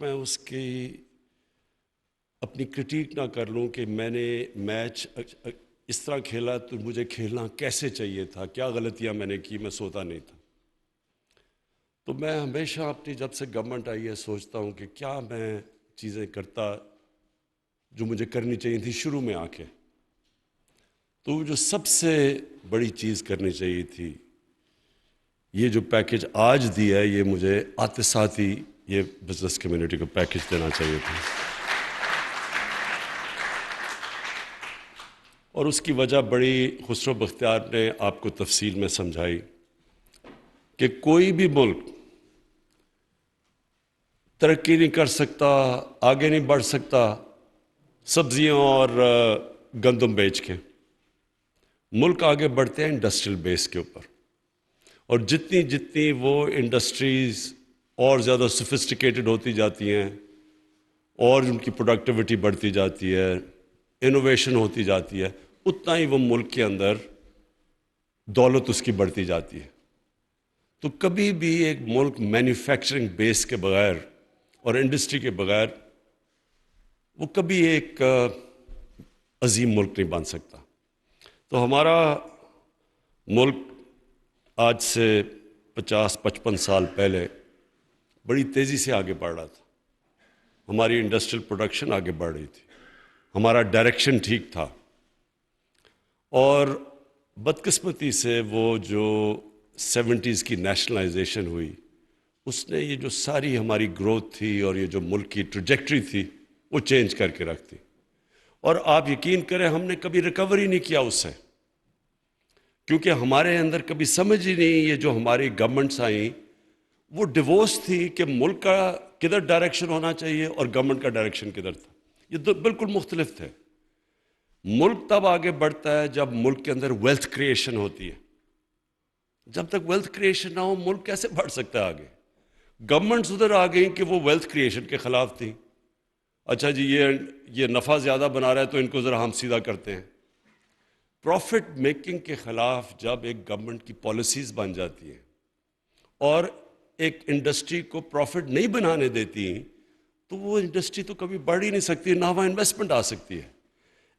میں اس کی اپنی کرٹیک نہ کر لوں کہ میں نے میچ اس طرح کھیلا تو مجھے کھیلنا کیسے چاہیے تھا، کیا غلطیاں میں نے کی، میں سوتا نہیں تھا۔ تو میں ہمیشہ اپنی جب سے گورنمنٹ آئی ہے سوچتا ہوں کہ کیا میں چیزیں کرتا جو مجھے کرنی چاہیے تھی شروع میں آ کے۔ تو جو سب سے بڑی چیز کرنی چاہیے تھی، یہ جو پیکج آج دیا ہے، یہ مجھے آتے ساتھ ہی یہ بزنس کمیونٹی کو پیکج دینا چاہیے تھا۔ اور اس کی وجہ بڑی خسرو بختیار نے آپ کو تفصیل میں سمجھائی کہ کوئی بھی ملک ترقی نہیں کر سکتا، آگے نہیں بڑھ سکتا سبزیاں اور گندم بیچ کے۔ ملک آگے بڑھتے ہیں انڈسٹریل بیس کے اوپر، اور جتنی جتنی وہ انڈسٹریز اور زیادہ سوفسٹیکیٹڈ ہوتی جاتی ہیں اور ان کی پروڈکٹیوٹی بڑھتی جاتی ہے، انوویشن ہوتی جاتی ہے، اتنا ہی وہ ملک کے اندر دولت اس کی بڑھتی جاتی ہے۔ تو کبھی بھی ایک ملک مینوفیکچرنگ بیس کے بغیر اور انڈسٹری کے بغیر وہ کبھی ایک عظیم ملک نہیں بن سکتا۔ تو ہمارا ملک آج سے 50-55 سال پہلے بڑی تیزی سے آگے بڑھ رہا تھا، ہماری انڈسٹریل پروڈکشن آگے بڑھ رہی تھی، ہمارا ڈائریکشن ٹھیک تھا، اور بدقسمتی سے وہ جو 70s کی نیشنلائزیشن ہوئی، اس نے یہ جو ساری ہماری گروتھ تھی اور یہ جو ملک کی ٹریجیکٹری تھی وہ چینج کر کے رکھ دی۔ اور آپ یقین کریں ہم نے کبھی ریکور ہی نہیں کیا اس سے، کیونکہ ہمارے اندر کبھی سمجھ ہی نہیں، یہ جو ہماری گورنمنٹس آئیں وہ ڈیوورس تھی کہ ملک کا کدھر ڈائریکشن ہونا چاہیے اور گورنمنٹ کا ڈائریکشن کدھر تھا، یہ دو بالکل مختلف تھے۔ ملک تب آگے بڑھتا ہے جب ملک کے اندر ویلتھ کریشن ہوتی ہے، جب تک ویلتھ کریشن نہ ہو ملک کیسے بڑھ سکتا ہے آگے؟ گورنمنٹس ادھر آ گئیں کہ وہ ویلتھ کریشن کے خلاف تھیں، اچھا جی یہ نفع زیادہ بنا رہا ہے تو ان کو ذرا ہم سیدھا کرتے ہیں۔ پروفٹ میکنگ کے خلاف جب ایک گورنمنٹ کی پالیسیز بن جاتی ہیں اور ایک انڈسٹری کو پروفٹ نہیں بنانے دیتی تو وہ انڈسٹری تو کبھی بڑھ ہی نہیں سکتی، نہ وہاں انویسٹمنٹ آ سکتی ہے۔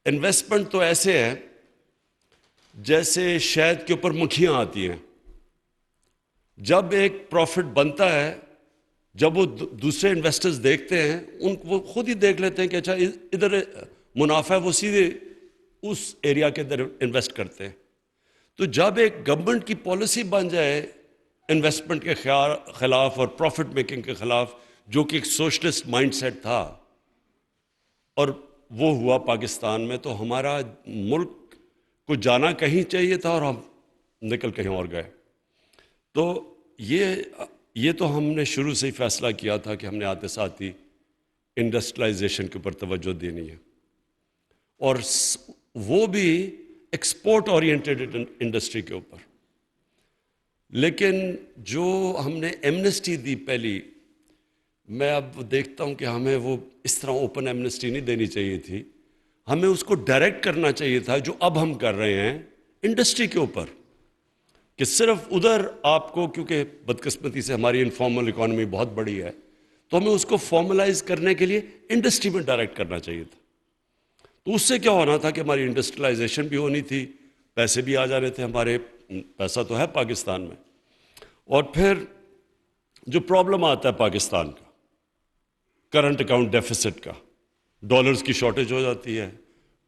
انویسٹمنٹ تو ایسے ہے جیسے شہد کے اوپر مکھیاں آتی ہیں، جب ایک پروفٹ بنتا ہے، جب وہ دوسرے انویسٹرز دیکھتے ہیں وہ خود ہی دیکھ لیتے ہیں کہ اچھا ادھر منافع ہے، وہ سیدھے اس ایریا کے اندر انویسٹ کرتے ہیں۔ تو جب ایک گورنمنٹ کی پالیسی بن جائے انویسٹمنٹ کے خلاف اور پروفٹ میکنگ کے خلاف، جو کہ ایک سوشلسٹ مائنڈ سیٹ تھا، اور وہ ہوا پاکستان میں، تو ہمارا ملک کو جانا کہیں چاہیے تھا اور ہم نکل کہیں اور گئے۔ تو یہ تو ہم نے شروع سے ہی فیصلہ کیا تھا کہ ہم نے آتے ساتھ ہی انڈسٹریلائزیشن کے اوپر توجہ دینی ہے، اور وہ بھی ایکسپورٹ اورینٹیڈ انڈسٹری کے اوپر۔ لیکن جو ہم نے ایمنسٹی دی پہلی، میں اب دیکھتا ہوں کہ ہمیں وہ اس طرح اوپن ایمنسٹی نہیں دینی چاہیے تھی، ہمیں اس کو ڈائریکٹ کرنا چاہیے تھا جو اب ہم کر رہے ہیں انڈسٹری کے اوپر، کہ صرف ادھر آپ کو، کیونکہ بدقسمتی سے ہماری انفارمل اکانومی بہت بڑی ہے، تو ہمیں اس کو فارملائز کرنے کے لیے انڈسٹری میں ڈائریکٹ کرنا چاہیے تھا۔ تو اس سے کیا ہونا تھا کہ ہماری انڈسٹریلائزیشن بھی ہونی تھی، پیسے بھی آ جانے تھے ہمارے، پیسہ تو ہے پاکستان میں۔ اور پھر جو پرابلم آتا ہے پاکستان کا کرنٹ اکاؤنٹ ڈیفیسٹ کا، ڈالرز کی شارٹیج ہو جاتی ہے،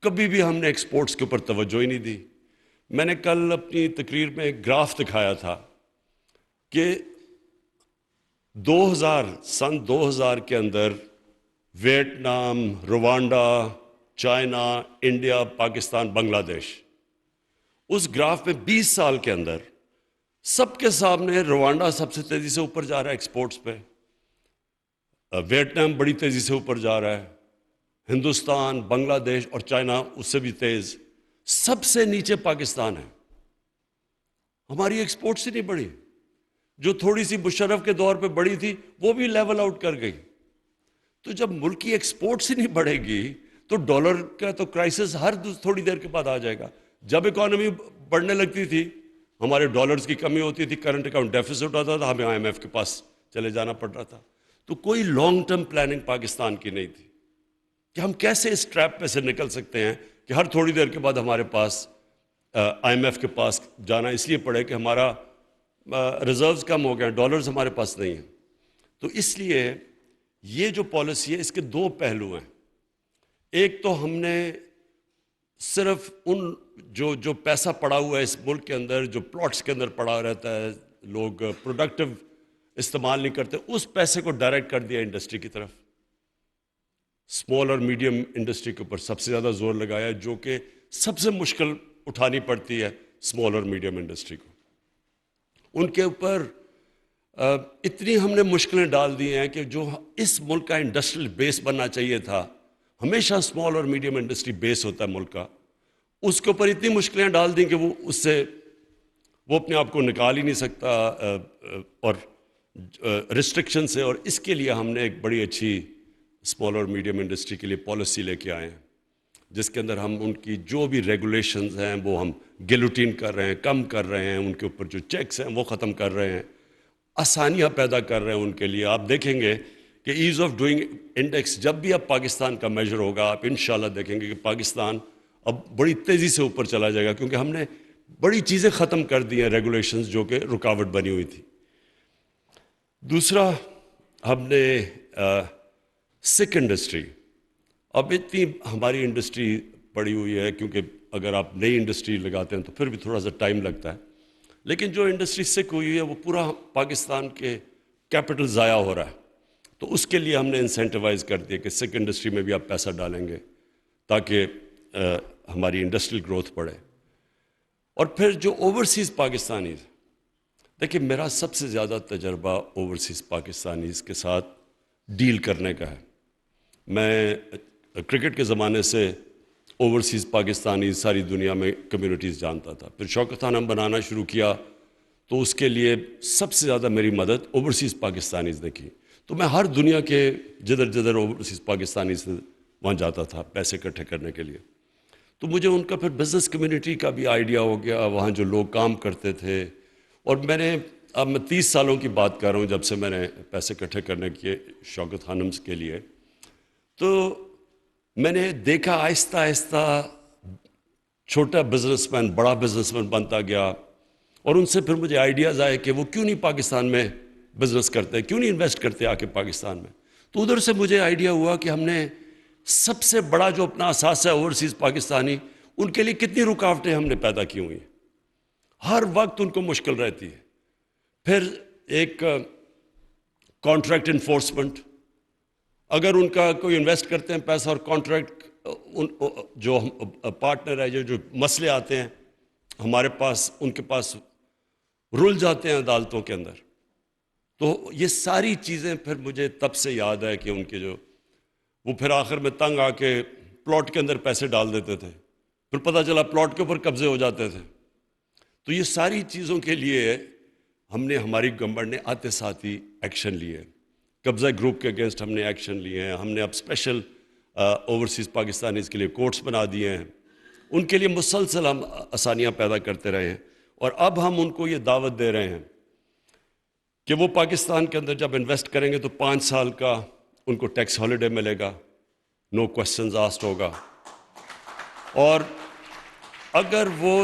کبھی بھی ہم نے ایکسپورٹس کے اوپر توجہ ہی نہیں دی۔ میں نے کل اپنی تقریر میں ایک گراف دکھایا تھا کہ سن 2000 کے اندر Vietnam, Rwanda, China, India, Pakistan, Bangladesh, اس گراف میں 20 سال کے اندر سب کے سامنے روانڈا سب سے تیزی سے اوپر جا رہا ہے ایکسپورٹس پہ، ویتنام بڑی تیزی سے اوپر جا رہا ہے، ہندوستان، بنگلہ دیش اور چائنا اس سے بھی تیز، سب سے نیچے پاکستان ہے۔ ہماری ایکسپورٹس ہی نہیں بڑھی، جو تھوڑی سی مشرف کے دور پہ بڑی تھی وہ بھی لیول آؤٹ کر گئی۔ تو جب ملک کی ایکسپورٹس ہی نہیں بڑھے گی تو ڈالر کا تو کرائسس ہر تھوڑی دیر کے بعد آ جائے گا۔ جب اکانومی بڑھنے لگتی تھی ہمارے ڈالرز کی کمی ہوتی تھی، کرنٹ اکاؤنٹ ڈیفیسٹ ہوتا تھا، ہمیں IMF کے پاس چلے جانا پڑ رہا تھا۔ تو کوئی لانگ ٹرم پلاننگ پاکستان کی نہیں تھی کہ ہم کیسے اس ٹریپ پہ سے نکل سکتے ہیں کہ ہر تھوڑی دیر کے بعد ہمارے پاس آئی ایم ایف کے پاس جانا اس لیے پڑے کہ ہمارا ریزروز کم ہو گئے ہیں، ڈالرز ہمارے پاس نہیں ہیں. تو اس لیے یہ جو پالیسی ہے اس کے دو پہلو ہیں. ایک تو ہم نے صرف ان جو پیسہ پڑا ہوا ہے اس ملک کے اندر، جو پلاٹس کے اندر پڑا رہتا ہے، لوگ پروڈکٹیو استعمال نہیں کرتے، اس پیسے کو ڈائریکٹ کر دیا انڈسٹری کی طرف. اسمال اور میڈیم انڈسٹری کے اوپر سب سے زیادہ زور لگایا، جو کہ سب سے مشکل اٹھانی پڑتی ہے اسمال اور میڈیم انڈسٹری کو. ان کے اوپر اتنی ہم نے مشکلیں ڈال دی ہیں کہ جو اس ملک کا انڈسٹریل بیس بننا چاہیے تھا، ہمیشہ اسمال اور میڈیم انڈسٹری بیس ہوتا ہے ملک کا، اس کے اوپر اتنی مشکلیں ڈال دیں کہ وہ اپنے آپ کو نکال ہی نہیں سکتا اور ریسٹرکشن سے. اور اس کے لیے ہم نے ایک بڑی اچھی اسمال اور میڈیم انڈسٹری کے لیے پالیسی لے کے آئے ہیں، جس کے اندر ہم ان کی جو بھی ریگولیشنز ہیں وہ ہم گیلوٹین کر رہے ہیں، کم کر رہے ہیں، ان کے اوپر جو چیکس ہیں وہ ختم کر رہے ہیں، آسانیاں پیدا کر رہے ہیں ان کے لیے. آپ دیکھیں گے کہ ایز آف ڈوئنگ انڈیکس جب بھی اب پاکستان کا میجر ہوگا، آپ انشاءاللہ دیکھیں گے کہ پاکستان اب بڑی تیزی سے اوپر چلا جائے گا، کیونکہ ہم نے بڑی چیزیں ختم کر دی ہیں، ریگولیشنز جو کہ رکاوٹ بنی ہوئی تھی. دوسرا، ہم نے سکھ انڈسٹری، اب اتنی ہماری انڈسٹری پڑی ہوئی ہے، کیونکہ اگر آپ نئی انڈسٹری لگاتے ہیں تو پھر بھی تھوڑا سا ٹائم لگتا ہے، لیکن جو انڈسٹری سکھ ہوئی ہے وہ پورا پاکستان کے کیپٹل ضائع ہو رہا ہے. تو اس کے لیے ہم نے انسینٹیوائز کر دیا کہ سکھ انڈسٹری میں بھی آپ پیسہ ڈالیں گے تاکہ ہماری انڈسٹریل گروتھ بڑھے. اور پھر جو اوورسیز پاکستانیز، دیکھیں میرا سب سے زیادہ تجربہ اوورسیز پاکستانیز کے ساتھ ڈیل کرنے کا ہے. میں کرکٹ کے زمانے سے اوورسیز پاکستانی ساری دنیا میں کمیونٹیز جانتا تھا. پھر شوکت خانم بنانا شروع کیا تو اس کے لیے سب سے زیادہ میری مدد اوورسیز پاکستانیز نے کی. تو میں ہر دنیا کے جدھر اوورسیز پاکستانی سے وہاں جاتا تھا پیسے اکٹھے کرنے کے لیے. تو مجھے ان کا پھر بزنس کمیونٹی کا بھی آئیڈیا ہو گیا، وہاں جو لوگ کام کرتے تھے. اور اب میں 30 سالوں کی بات کر رہا ہوں جب سے میں نے پیسے اکٹھے کرنے کیے شوکت خانم کے لیے. تو میں نے دیکھا آہستہ آہستہ چھوٹا بزنس مین بڑا بزنس مین بنتا گیا، اور ان سے پھر مجھے آئیڈیاز آئے کہ وہ کیوں نہیں پاکستان میں بزنس کرتے، کیوں نہیں انویسٹ کرتے آ کے پاکستان میں. تو ادھر سے مجھے آئیڈیا ہوا کہ ہم نے سب سے بڑا جو اپنا اثاثہ ہے اوورسیز پاکستانی، ان کے لیے کتنی رکاوٹیں ہم نے پیدا کی ہوئی ہیں، ہر وقت ان کو مشکل رہتی ہے. پھر ایک کانٹریکٹ انفورسمنٹ، اگر ان کا کوئی انویسٹ کرتے ہیں پیسہ اور کانٹریکٹ جو پارٹنر ہے، جو مسئلے آتے ہیں ہمارے پاس، ان کے پاس رل جاتے ہیں عدالتوں کے اندر. تو یہ ساری چیزیں پھر مجھے تب سے یاد ہے کہ ان کے وہ پھر آخر میں تنگ آ کے پلاٹ کے اندر پیسے ڈال دیتے تھے، پھر پتہ چلا پلاٹ کے اوپر قبضے ہو جاتے تھے. تو یہ ساری چیزوں کے لیے ہم نے، ہماری گورنمنٹ نے آتے ساتھ ہی ایکشن لیے. قبضہ گروپ کے اگینسٹ ہم نے ایکشن لیے ہیں. ہم نے اب اسپیشل اوورسیز پاکستانیز کے لیے کورٹس بنا دیے ہیں. ان کے لیے مسلسل ہم آسانیاں پیدا کرتے رہے ہیں. اور اب ہم ان کو یہ دعوت دے رہے ہیں کہ وہ پاکستان کے اندر جب انویسٹ کریں گے تو 5 سال کا ان کو ٹیکس ہالیڈے ملے گا، نو کوسچنز آسکڈ ہوگا. اور اگر وہ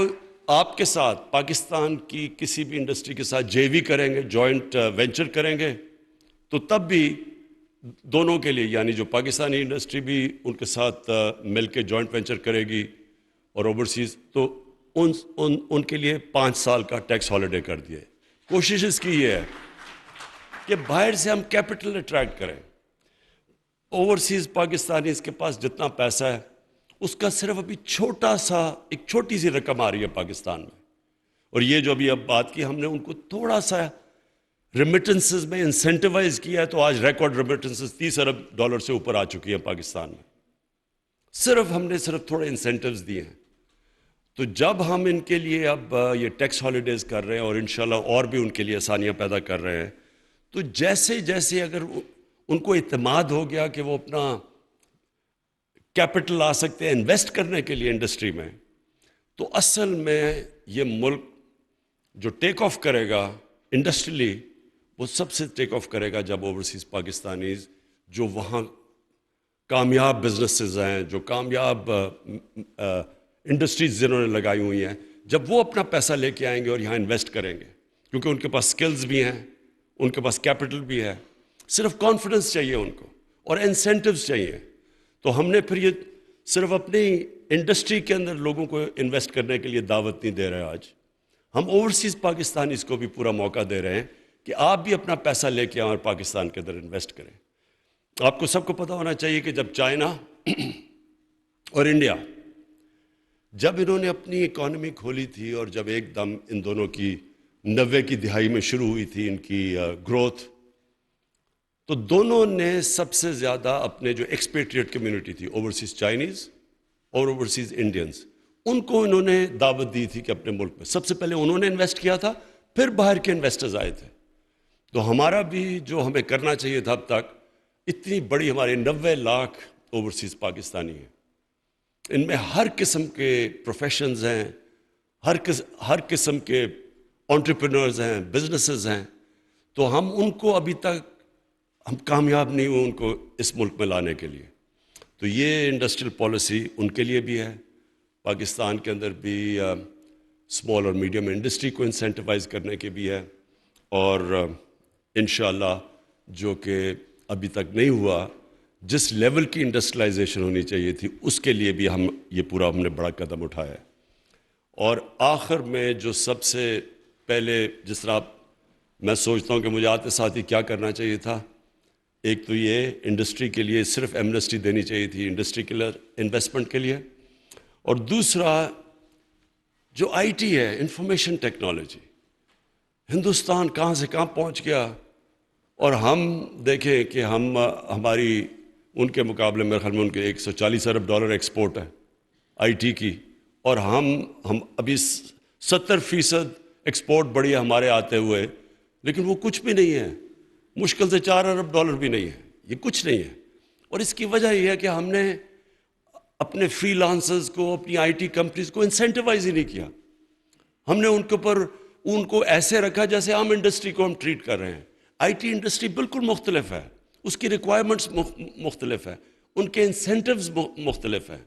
آپ کے ساتھ پاکستان کی کسی بھی انڈسٹری کے ساتھ جے وی کریں گے، جوائنٹ وینچر کریں گے، تو تب بھی دونوں کے لیے، یعنی جو پاکستانی انڈسٹری بھی ان کے ساتھ مل کے جوائنٹ وینچر کرے گی اور اوورسیز، تو ان کے لیے 5 سال کا ٹیکس ہالیڈے کر دیے. کوشش اس کی یہ ہے کہ باہر سے ہم کیپٹل اٹریکٹ کریں. اوورسیز پاکستانیز کے پاس جتنا پیسہ ہے اس کا صرف ابھی ایک چھوٹی سی رقم آ رہی ہے پاکستان میں. اور یہ جو ابھی اب بات کی، ہم نے ان کو تھوڑا سا ریمیٹنسز میں انسینٹیوائز کیا ہے، تو آج ریکارڈ ریمیٹنسز $30 ارب سے اوپر آ چکی ہیں پاکستان میں. ہم نے تھوڑے انسینٹیوز دیے ہیں. تو جب ہم ان کے لیے اب یہ ٹیکس ہالیڈیز کر رہے ہیں اور انشاءاللہ اور بھی ان کے لیے آسانیاں پیدا کر رہے ہیں، تو جیسے اگر ان کو اعتماد ہو گیا کہ وہ اپنا کیپٹل لا سکتے ہیں انویسٹ کرنے کے لیے انڈسٹری میں، تو اصل میں یہ ملک جو ٹیک آف کرے گا انڈسٹریلی، وہ سب سے ٹیک آف کرے گا جب اوورسیز پاکستانیز جو وہاں کامیاب بزنسز ہیں، جو کامیاب انڈسٹریز جنہوں نے لگائی ہوئی ہیں، جب وہ اپنا پیسہ لے کے آئیں گے اور یہاں انویسٹ کریں گے، کیونکہ ان کے پاس سکلز بھی ہیں، ان کے پاس کیپٹل بھی ہے، صرف کانفیڈنس چاہیے ان کو اور انسینٹیوز چاہیے. تو ہم نے پھر یہ صرف اپنی انڈسٹری کے اندر لوگوں کو انویسٹ کرنے کے لیے دعوت نہیں دے رہے. آج ہم اوورسیز پاکستانیز کو بھی پورا موقع دے رہے ہیں کہ آپ بھی اپنا پیسہ لے کے آئیں اور پاکستان کے اندر انویسٹ کریں. آپ کو سب کو پتہ ہونا چاہیے کہ جب چائنا اور انڈیا جب انہوں نے اپنی اکانومی کھولی تھی اور جب ایک دم ان دونوں کی 90 کی دہائی میں شروع ہوئی تھی ان کی گروتھ، تو دونوں نے سب سے زیادہ اپنے جو ایکسپیٹریٹ کمیونٹی تھی، اوورسیز چائنیز اور اوورسیز انڈینز، ان کو انہوں نے دعوت دی تھی کہ اپنے ملک میں سب سے پہلے انہوں نے انویسٹ کیا تھا، پھر باہر کے انویسٹرز آئے تھے. تو ہمارا بھی جو ہمیں کرنا چاہیے تھا اب تک، اتنی بڑی ہمارے 90 لاکھ اوورسیز پاکستانی ہیں، ان میں ہر قسم کے پروفیشنز ہیں، ہر قسم کے انٹرپرینورز ہیں، بزنسز ہیں. تو ہم ان کو ابھی تک ہم کامیاب نہیں ہوئے ان کو اس ملک میں لانے کے لیے. تو یہ انڈسٹریل پالیسی ان کے لیے بھی ہے، پاکستان کے اندر بھی اسمال اور میڈیم انڈسٹری کو انسینٹیوائز کرنے کے بھی ہے، اور انشاءاللہ جو کہ ابھی تک نہیں ہوا، جس لیول کی انڈسٹریلائزیشن ہونی چاہیے تھی اس کے لیے بھی ہم نے بڑا قدم اٹھایا ہے. اور آخر میں جو سب سے پہلے، جس طرح میں سوچتا ہوں کہ مجھے آتے ساتھ ہی کیا کرنا چاہیے تھا، ایک تو یہ انڈسٹری کے لیے صرف ایمنسٹی دینی چاہیے تھی، انڈسٹری کے لیے انویسٹمنٹ کے لیے، اور دوسرا جو آئی ٹی ہے، انفارمیشن ٹیکنالوجی، ہندوستان کہاں سے کہاں پہنچ گیا. اور ہم دیکھیں کہ ہماری ان کے مقابلے میں خیال میں ان کے 140 ارب ڈالر ایکسپورٹ ہے آئی ٹی کی، اور ہم ابھی 70% ایکسپورٹ بڑھی ہے ہمارے آتے ہوئے، لیکن وہ کچھ بھی نہیں ہے، مشکل سے 4 ارب ڈالر بھی نہیں ہے، یہ کچھ نہیں ہے. اور اس کی وجہ یہ ہے کہ ہم نے اپنے فری لانسرز کو، اپنی آئی ٹی کمپنیز کو انسینٹیوائز ہی نہیں کیا. ہم نے ان کو ایسے رکھا جیسے عام انڈسٹری کو ہم ٹریٹ کر رہے ہیں. آئی ٹی انڈسٹری بالکل مختلف ہے، اس کی ریکوائرمنٹس مختلف ہیں، ان کے انسینٹیوز مختلف ہیں.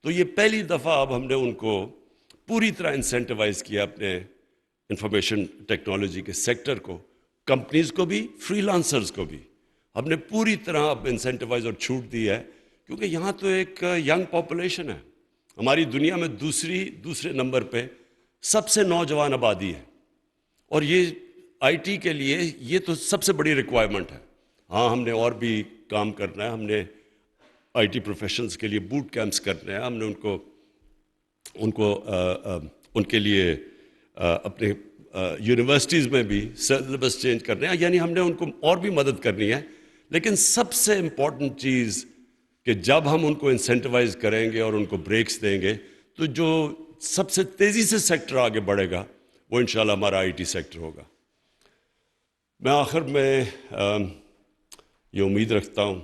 تو یہ پہلی دفعہ اب ہم نے ان کو پوری طرح انسینٹیوائز کیا، اپنے انفارمیشن ٹیکنالوجی کے سیکٹر کو، کمپنیز کو بھی، فری لانسرز کو بھی ہم نے پوری طرح اب انسینٹیوائز اور چھوٹ دی ہے. کیونکہ یہاں تو ایک ینگ پاپولیشن ہے، ہماری دنیا میں دوسرے نمبر پہ سب سے نوجوان آبادی ہے، اور یہ آئی ٹی کے لیے یہ تو سب سے بڑی ریکوائرمنٹ ہے. ہاں ہم نے اور بھی کام کرنا ہے، ہم نے آئی ٹی پروفیشنز کے لیے بوٹ کیمپس کرنے ہیں، ہم نے ان کے لیے اپنے یونیورسٹیز میں بھی سلیبس چینج کرنے ہیں، یعنی ہم نے ان کو اور بھی مدد کرنی ہے. لیکن سب سے امپورٹنٹ چیز کہ جب ہم ان کو انسینٹیوائز کریں گے اور ان کو بریکس دیں گے، تو جو سب سے تیزی سے سیکٹر آگے بڑھے گا وہ انشاءاللہ ہمارا آئی ٹی سیکٹر ہوگا. میں آخر میں یہ امید رکھتا ہوں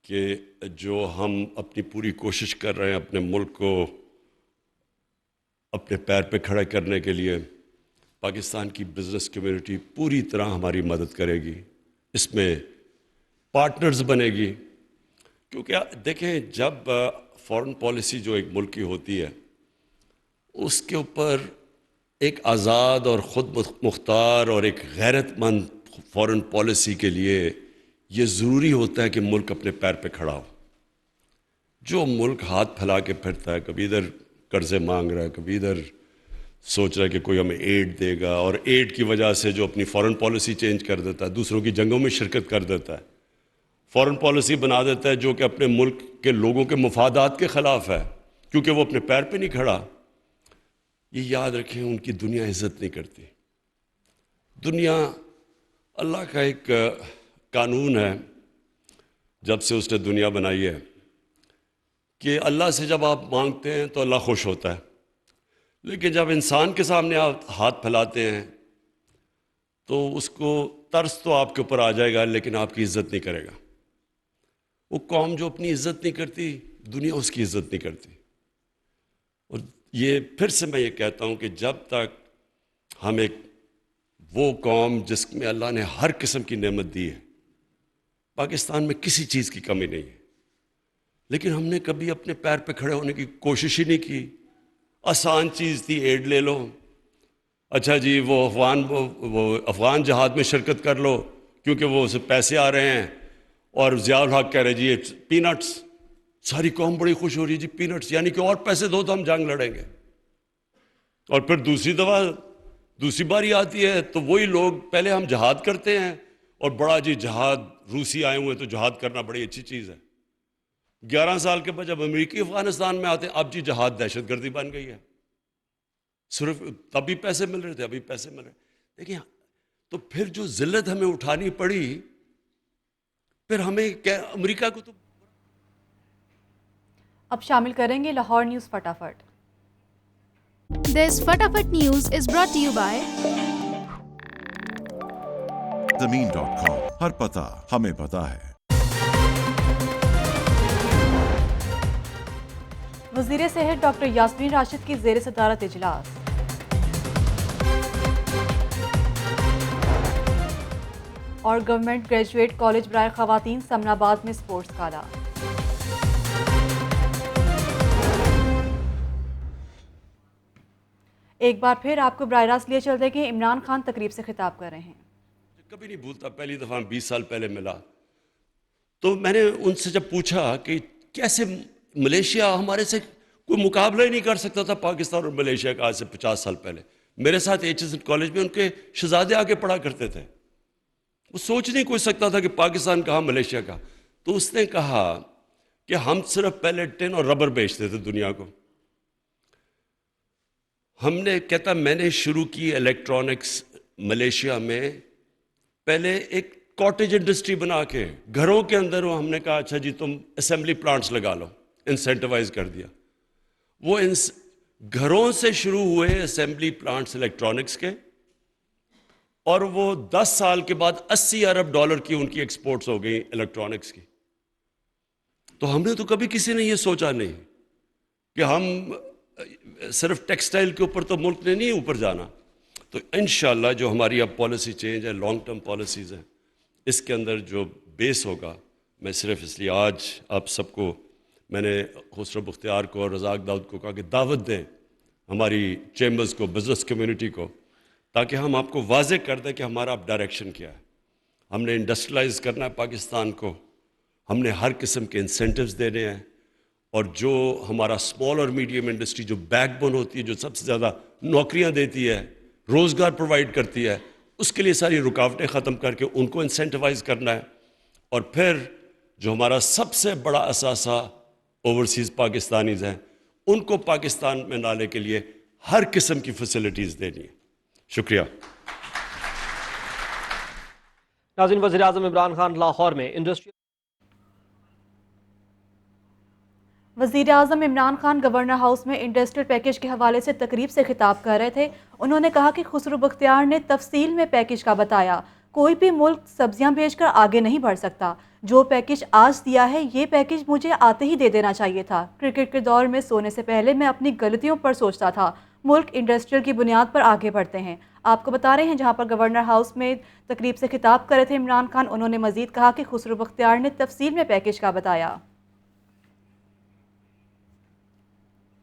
کہ جو ہم اپنی پوری کوشش کر رہے ہیں اپنے ملک کو اپنے پیر پہ کھڑا کرنے کے لیے، پاکستان کی بزنس کمیونٹی پوری طرح ہماری مدد کرے گی، اس میں پارٹنرز بنے گی. کیونکہ دیکھیں، جب فارن پالیسی جو ایک ملک کی ہوتی ہے، اس کے اوپر ایک آزاد اور خود مختار اور ایک غیرت مند فارن پالیسی کے لیے یہ ضروری ہوتا ہے کہ ملک اپنے پیر پہ کھڑا ہو. جو ملک ہاتھ پھیلا کے پھرتا ہے، کبھی ادھر قرضے مانگ رہا ہے، کبھی ادھر سوچ رہا ہے کہ کوئی ہمیں ایڈ دے گا، اور ایڈ کی وجہ سے جو اپنی فارن پالیسی چینج کر دیتا ہے، دوسروں کی جنگوں میں شرکت کر دیتا ہے، فارن پالیسی بنا دیتا ہے جو کہ اپنے ملک کے لوگوں کے مفادات کے خلاف ہے، کیونکہ وہ اپنے پیر پہ نہیں کھڑا. یہ یاد رکھیں، ان کی دنیا عزت نہیں کرتی. دنیا اللہ کا ایک قانون ہے، جب سے اس نے دنیا بنائی ہے، کہ اللہ سے جب آپ مانگتے ہیں تو اللہ خوش ہوتا ہے، لیکن جب انسان کے سامنے آپ ہاتھ پھیلاتے ہیں تو اس کو ترس تو آپ کے اوپر آ جائے گا، لیکن آپ کی عزت نہیں کرے گا. وہ قوم جو اپنی عزت نہیں کرتی، دنیا اس کی عزت نہیں کرتی. اور یہ پھر سے میں یہ کہتا ہوں کہ جب تک ہم ایک وہ قوم جس میں اللہ نے ہر قسم کی نعمت دی ہے. پاکستان میں کسی چیز کی کمی نہیں ہے، لیکن ہم نے کبھی اپنے پیر پہ کھڑے ہونے کی کوشش ہی نہیں کی. آسان چیز تھی، ایڈ لے لو، اچھا جی وہ افغان جہاد میں شرکت کر لو کیونکہ وہ اسے پیسے آ رہے ہیں، اور ضیاء الحق کہہ رہے جی یہ پینٹس، ساری قوم بڑی خوش ہو رہی ہے جی پینٹس، یعنی کہ اور پیسے دو تو ہم جنگ لڑیں گے. اور پھر دوسری باری آتی ہے تو وہی لوگ، پہلے ہم جہاد کرتے ہیں اور بڑا جی جہاد، روسی آئے ہوئے تو جہاد کرنا بڑی اچھی چیز ہے. 11 سال کے بعد جب امریکی افغانستان میں آتے ہیں، اب جی جہاد دہشت گردی بن گئی ہے. صرف تبھی پیسے مل رہے تھے، ابھی پیسے مل رہے. دیکھیں تو پھر جو ذلت ہمیں اٹھانی پڑی، پھر ہمیں امریکہ کو تو. اب شامل کریں گے Lahore news Fatafat. This Fatafat News is brought to you by Zameen.com. ہر پتہ ہمیں پتہ ہے. وزیر صحت ڈاکٹر یاسمین راشد کی زیر صدارت اجلاس. اور گورنمنٹ گریجویٹ کالج برائے خواتین سمن آباد میں سپورٹس گالا. ایک بار پھر آپ کو براہ راست لیے چل دیں کہ عمران خان تقریب سے خطاب کر رہے ہیں. کبھی نہیں بھولتا، پہلی دفعہ 20 سال پہلے ملا تو میں نے ان سے جب پوچھا کہ کیسے ملیشیا ہمارے سے کوئی مقابلہ ہی نہیں کر سکتا تھا، پاکستان اور ملیشیا کا آج سے 50 سال پہلے. میرے ساتھ ایچ ایس کالج میں ان کے شہزادے آگے پڑھا کرتے تھے. وہ سوچ نہیں کوئی سکتا تھا کہ پاکستان کہاں ملیشیا کا. تو اس نے کہا کہ ہم صرف پہلے ٹن اور ربر بیچتے تھے دنیا کو. ہم نے کہتا میں نے شروع کی الیکٹرانکس ملیشیا میں، پہلے ایک کاٹیج انڈسٹری بنا کے گھروں کے اندر. ہم نے کہا اچھا جی تم اسمبلی پلانٹس لگا لو، انسینٹیوائز کر دیا. وہ گھروں سے شروع ہوئے اسمبلی پلانٹس الیکٹرانکس کے، اور وہ 10 سال کے بعد $80 ارب کی ان کی ایکسپورٹس ہو گئی الیکٹرانکس کی. تو ہم نے تو کبھی کسی نے یہ سوچا نہیں کہ ہم صرف ٹیکسٹائل کے اوپر تو ملک نے نہیں اوپر جانا. تو انشاءاللہ جو ہماری اب پالیسی چینج ہے، لانگ ٹرم پالیسیز ہیں، اس کے اندر جو بیس ہوگا، میں صرف اس لیے آج آپ سب کو، میں نے خسرو بختیار کو اور رزاق داؤد کو کہا کہ دعوت دیں ہماری چیمبرز کو، بزنس کمیونٹی کو، تاکہ ہم آپ کو واضح کر دیں کہ ہمارا اب ڈائریکشن کیا ہے. ہم نے انڈسٹریلائز کرنا ہے پاکستان کو، ہم نے ہر قسم کے انسینٹیوز دینے ہیں، اور جو ہمارا اسمال اور میڈیم انڈسٹری جو بیک بون ہوتی ہے، جو سب سے زیادہ نوکریاں دیتی ہے، روزگار پرووائڈ کرتی ہے، اس کے لیے ساری رکاوٹیں ختم کر کے ان کو انسینٹیوائز کرنا ہے. اور پھر جو ہمارا سب سے بڑا اثاثہ اوورسیز پاکستانیز ہیں، ان کو پاکستان میں لانے کے لیے ہر قسم کی فیسلٹیز دینی ہے. شکریہ. ناظرین، وزیر اعظم عمران خان لاہور میں وزیر اعظم عمران خان گورنر ہاؤس میں انڈسٹریل پیکیج کے حوالے سے تقریب سے خطاب کر رہے تھے. انہوں نے کہا کہ خسرو بختیار نے تفصیل میں پیکیج کا بتایا. کوئی بھی ملک سبزیاں بیچ کر آگے نہیں بڑھ سکتا. جو پیکیج آج دیا ہے، یہ پیکیج مجھے آتے ہی دے دینا چاہیے تھا. کرکٹ کے دور میں سونے سے پہلے میں اپنی غلطیوں پر سوچتا تھا. ملک انڈسٹریل کی بنیاد پر آگے بڑھتے ہیں. آپ کو بتا رہے ہیں جہاں پر گورنر ہاؤس میں تقریب سے خطاب کر رہے تھے عمران خان، انہوں نے مزید کہا کہ خسرو بختیار نے تفصیل میں پیکیج کا بتایا.